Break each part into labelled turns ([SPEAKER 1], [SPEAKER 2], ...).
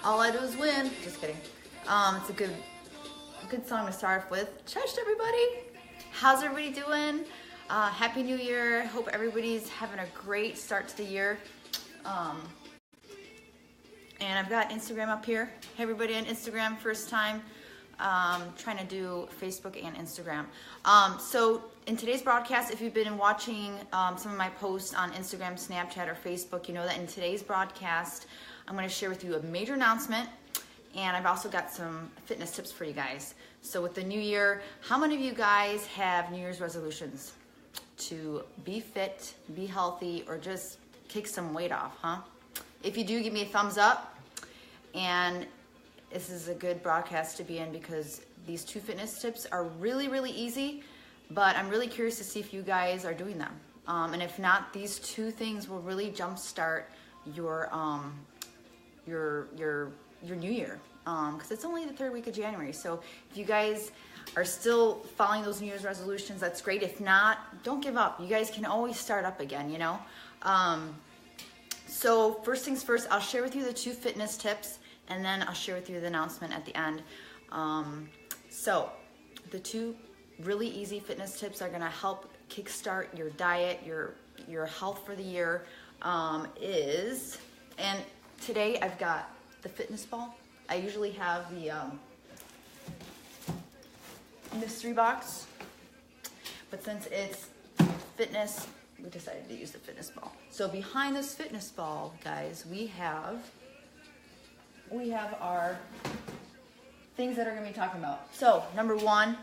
[SPEAKER 1] All I do is win. Just kidding. It's a good song to start off with. Cheers, everybody. How's everybody doing? Happy New Year. Hope everybody's having a great start to the year. And I've got Instagram up here. Hey, everybody on Instagram, first time. Trying to do Facebook and Instagram. So in today's broadcast, if you've been watching some of my posts on Instagram, Snapchat, or Facebook, you know that in today's broadcast, I'm going to share with you a major announcement, and I've also got some fitness tips for you guys. So with the new year, how many of you guys have New Year's resolutions to be fit, be healthy, or just kick some weight off, huh? If you do, give me a thumbs up. And this is a good broadcast to be in because these two fitness tips are really, really easy, but I'm really curious to see if you guys are doing them. And if not, these two things will really jumpstart your new year, because it's only the third week of January. So if you guys are still following those New Year's resolutions, that's great. If not, don't give up. You guys can always start up again, you know? So first things first, I'll share with you the two fitness tips, and then I'll share with you the announcement at the end. So the two really easy fitness tips are gonna help kickstart your diet, your health for the year, and today I've got the fitness ball. I usually have the mystery box, but since it's fitness, we decided to use the fitness ball. So behind this fitness ball, guys, we have our things that are gonna be talking about. So number one,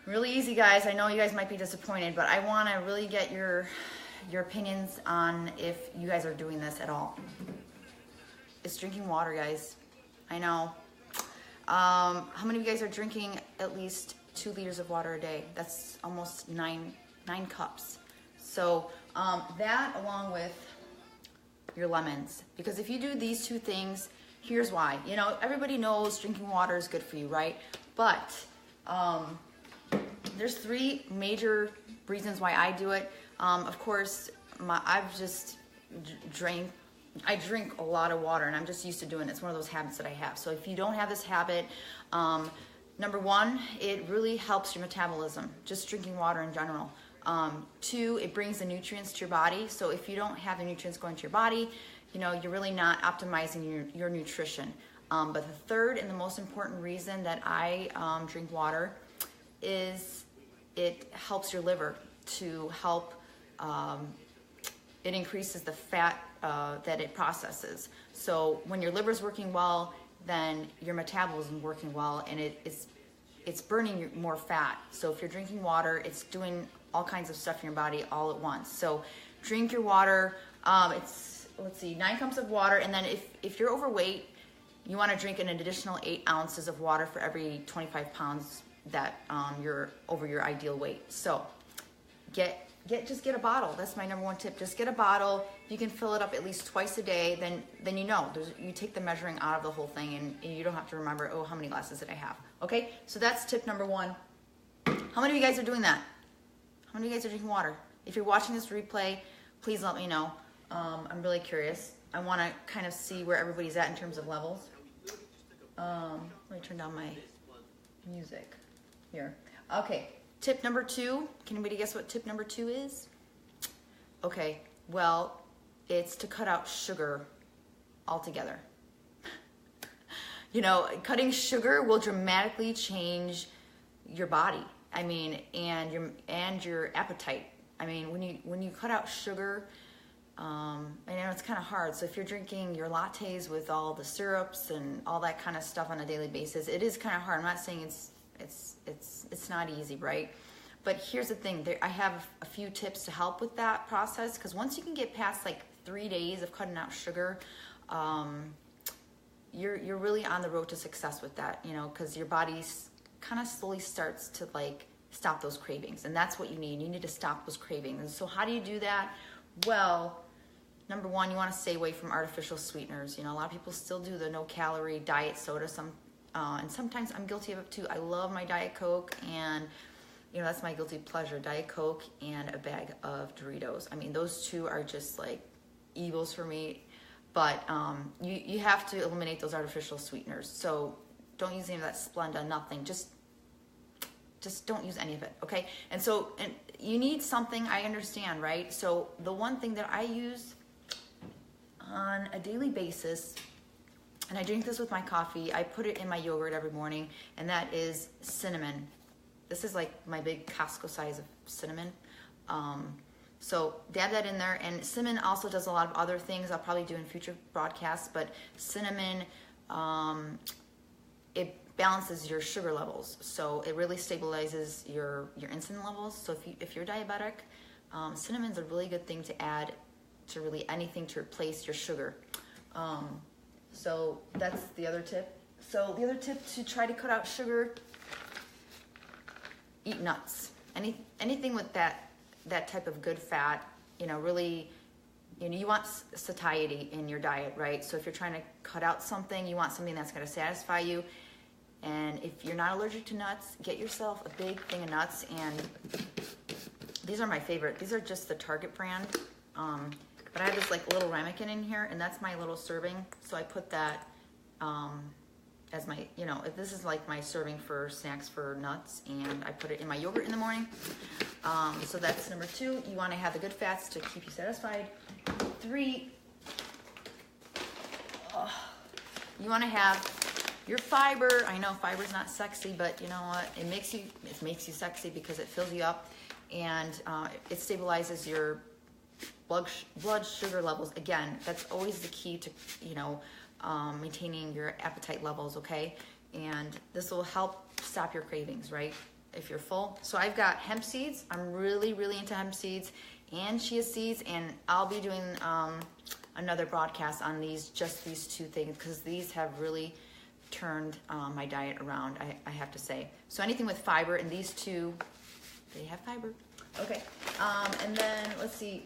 [SPEAKER 1] really easy, guys. I know you guys might be disappointed, but I wanna really get your opinions on if you guys are doing this at all. It's drinking water, guys. I know. How many of you guys are drinking at least 2 liters of water a day? That's almost nine cups. So that along with your lemons, because if you do these two things, here's why. You know, everybody knows drinking water is good for you, right? But there's three major reasons why I do it. Of course, I drink a lot of water, and I'm just used to doing it. It's one of those habits that I have. So if you don't have this habit, number one, it really helps your metabolism, just drinking water in general. Two, it brings the nutrients to your body. So if you don't have the nutrients going to your body, you know, you're really not optimizing your nutrition. But the third and the most important reason that I drink water is it helps your liver to help, it increases the fat that it processes. So when your liver's working well, then your metabolism is working well, and it's burning more fat. So if you're drinking water, it's doing all kinds of stuff in your body all at once. So drink your water. It's, let's see, 9 cups of water, and then if you're overweight, you want to drink an additional 8 ounces of water for every 25 pounds that you're over your ideal weight. So just get a bottle. That's my number one tip. Just get a bottle. You can fill it up at least twice a day. Then you know, you take the measuring out of the whole thing, and you don't have to remember, oh, how many glasses did I have? Okay, so that's tip number one. How many of you guys are doing that? How many of you guys are drinking water? If you're watching this replay, please let me know. I'm really curious. I want to kind of see where everybody's at in terms of levels. Let me turn down my music here. Okay. Tip number two, can anybody guess what tip number 2 is? Okay, well, it's to cut out sugar altogether. You know, cutting sugar will dramatically change your body. I mean, and your appetite. I mean, when you cut out sugar, I know it's kind of hard. So if you're drinking your lattes with all the syrups and all that kind of stuff on a daily basis, it is kind of hard. I'm not saying it's not easy, right? But here's the thing, I have a few tips to help with that process, because once you can get past like 3 days of cutting out sugar, you're really on the road to success with that, you know, because your body kind of slowly starts to like stop those cravings, and that's what you need. You need to stop those cravings. And so how do you do that? Well, number one, you want to stay away from artificial sweeteners. You know, a lot of people still do the no-calorie diet soda, and sometimes I'm guilty of it too. I love my Diet Coke, and you know, that's my guilty pleasure, Diet Coke and a bag of Doritos. I mean, those two are just like evils for me. but you have to eliminate those artificial sweeteners. So don't use any of that Splenda, nothing. Just don't use any of it, okay? And you need something, I understand, right? So the one thing that I use on a daily basis, and I drink this with my coffee, I put it in my yogurt every morning, and that is cinnamon. This is like my big Costco size of cinnamon. So dab that in there, and cinnamon also does a lot of other things I'll probably do in future broadcasts, but cinnamon, it balances your sugar levels. So it really stabilizes your insulin levels. So if you're diabetic, cinnamon's a really good thing to add to really anything to replace your sugar. So that's the other tip. So the other tip to try to cut out sugar, eat nuts. Anything with that type of good fat, really, you want satiety in your diet, right? So if you're trying to cut out something, you want something that's going to satisfy you. And if you're not allergic to nuts, get yourself a big thing of nuts. And these are my favorite. These are just the Target brand. But I have this like little ramekin in here, and that's my little serving. So I put that as my, this is like my serving for snacks for nuts, and I put it in my yogurt in the morning. So that's number 2. You want to have the good fats to keep you satisfied. 3, you want to have your fiber. I know fiber's not sexy, but you know what? It makes you sexy because it fills you up, and it stabilizes your blood sugar levels. Again, that's always the key to maintaining your appetite levels, okay? And this will help stop your cravings, right? If you're full. So I've got hemp seeds. I'm really, really into hemp seeds and chia seeds, and I'll be doing another broadcast on these 2 things, because these have really turned my diet around, I have to say. So anything with fiber, and these 2, they have fiber. Okay, and then let's see,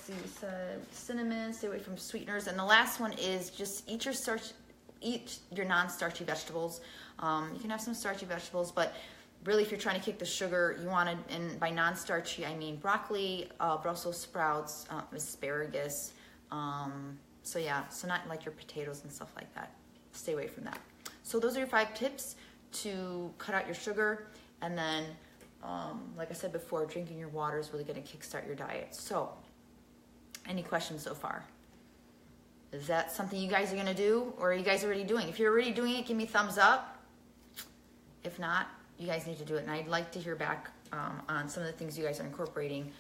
[SPEAKER 1] we said cinnamon, stay away from sweeteners. And the last one is just eat your non-starchy vegetables. You can have some starchy vegetables, but really if you're trying to kick the sugar, you want to, and by non-starchy, I mean broccoli, Brussels sprouts, asparagus. So not like your potatoes and stuff like that. Stay away from that. So those are your 5 tips to cut out your sugar. And then, like I said before, drinking your water is really going to kickstart your diet. So, any questions so far? Is that something you guys are going to do, or are you guys already doing? If you're already doing it, give me a thumbs up. If not, you guys need to do it. And I'd like to hear back on some of the things you guys are incorporating,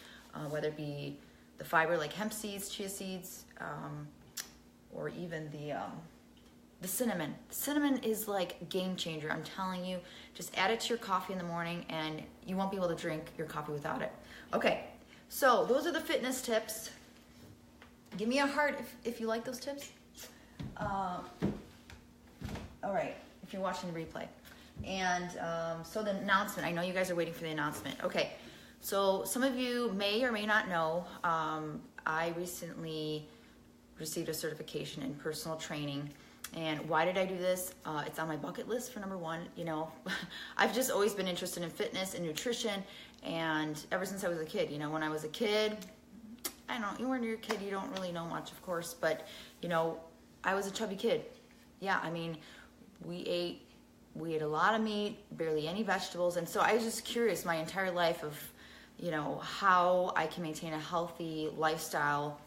[SPEAKER 1] whether it be the fiber like hemp seeds, chia seeds, or even the cinnamon. Cinnamon is like a game changer. I'm telling you, just add it to your coffee in the morning and you won't be able to drink your coffee without it. Okay, so those are the fitness tips. Give me a heart if you like those tips. All right, if you're watching the replay. And so the announcement, I know you guys are waiting for the announcement. Okay, so some of you may or may not know, I recently received a certification in personal training. And why did I do this? It's on my bucket list for number 1. I've just always been interested in fitness and nutrition, and ever since I was a kid. When I was a kid, I don't know, when you're a kid, you don't really know much, of course, but, I was a chubby kid. Yeah, I mean, we ate a lot of meat, barely any vegetables, and so I was just curious my entire life of, how I can maintain a healthy lifestyle,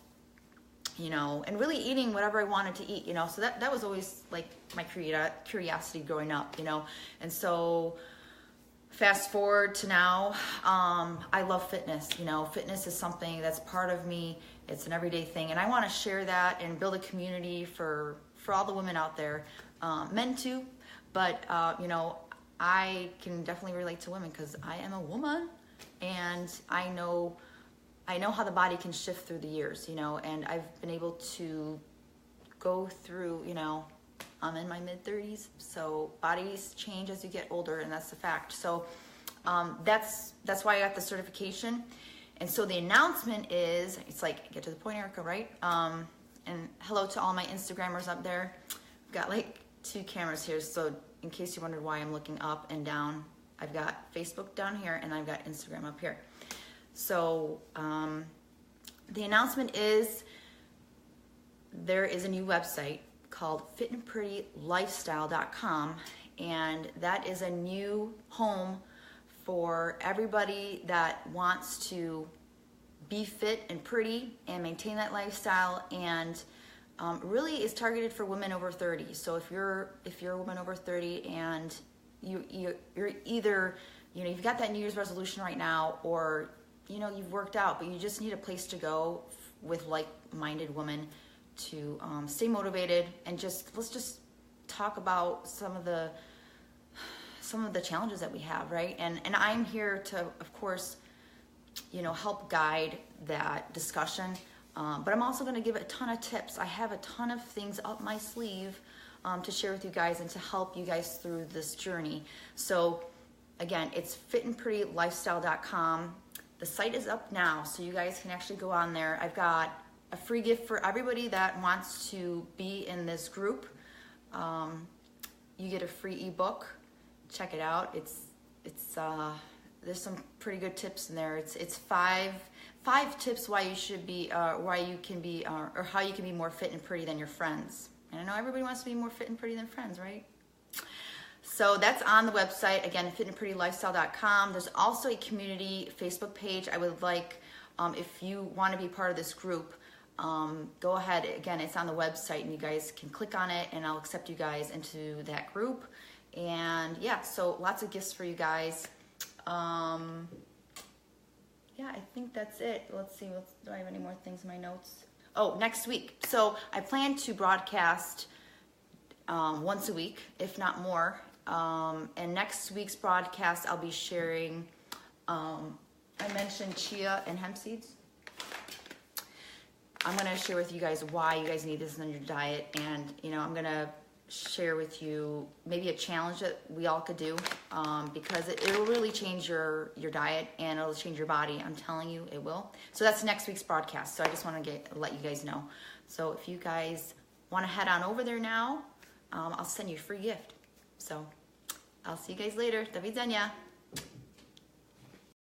[SPEAKER 1] and really eating whatever I wanted to eat, so that was always like my curiosity growing up, and so fast forward to now, I love fitness. Fitness is something that's part of me. It's an everyday thing, and I want to share that and build a community for all the women out there, men too, but I can definitely relate to women because I am a woman, and I know how the body can shift through the years, and I've been able to go through, I'm in my mid-30s, so bodies change as you get older, and that's the fact. So that's why I got the certification. And so the announcement is, it's like, get to the point, Erica, right? And hello to all my Instagrammers up there. I've got like 2 cameras here, so in case you wondered why I'm looking up and down, I've got Facebook down here, and I've got Instagram up here. So the announcement is there is a new website called fitandprettylifestyle.com, and that is a new home for everybody that wants to be fit and pretty and maintain that lifestyle, and really is targeted for women over 30. So if you're a woman over 30 and you're either, you've got that New Year's resolution right now, or you've worked out but you just need a place to go with like-minded women to stay motivated, and let's just talk about some of the challenges that we have, right? And I'm here to, of course, help guide that discussion. But I'm also going to give a ton of tips. I have a ton of things up my sleeve to share with you guys and to help you guys through this journey. So again, it's fitandprettylifestyle.com. The site is up now, so you guys can actually go on there. I've got a free gift for everybody that wants to be in this group. You get a free ebook. Check it out. There's some pretty good tips in there. It's five tips why you should be, why you can be, or how you can be more fit and pretty than your friends. And I know everybody wants to be more fit and pretty than friends, right? So that's on the website, again, fitandprettylifestyle.com. There's also a community Facebook page. I would like, if you want to be part of this group, go ahead. Again, it's on the website, and you guys can click on it, and I'll accept you guys into that group. And yeah, so lots of gifts for you guys. Yeah, I think that's it. Let's see, do I have any more things in my notes? Oh, next week. So I plan to broadcast once a week, if not more. And next week's broadcast, I'll be sharing, I mentioned chia and hemp seeds. I'm going to share with you guys why you guys need this in your diet. And, I'm going to share with you maybe a challenge that we all could do, because it'll really change your diet, and it'll change your body. I'm telling you, it will. So that's next week's broadcast. So I just want to let you guys know. So if you guys want to head on over there now, I'll send you a free gift. So I'll see you guys later. Do widzenia.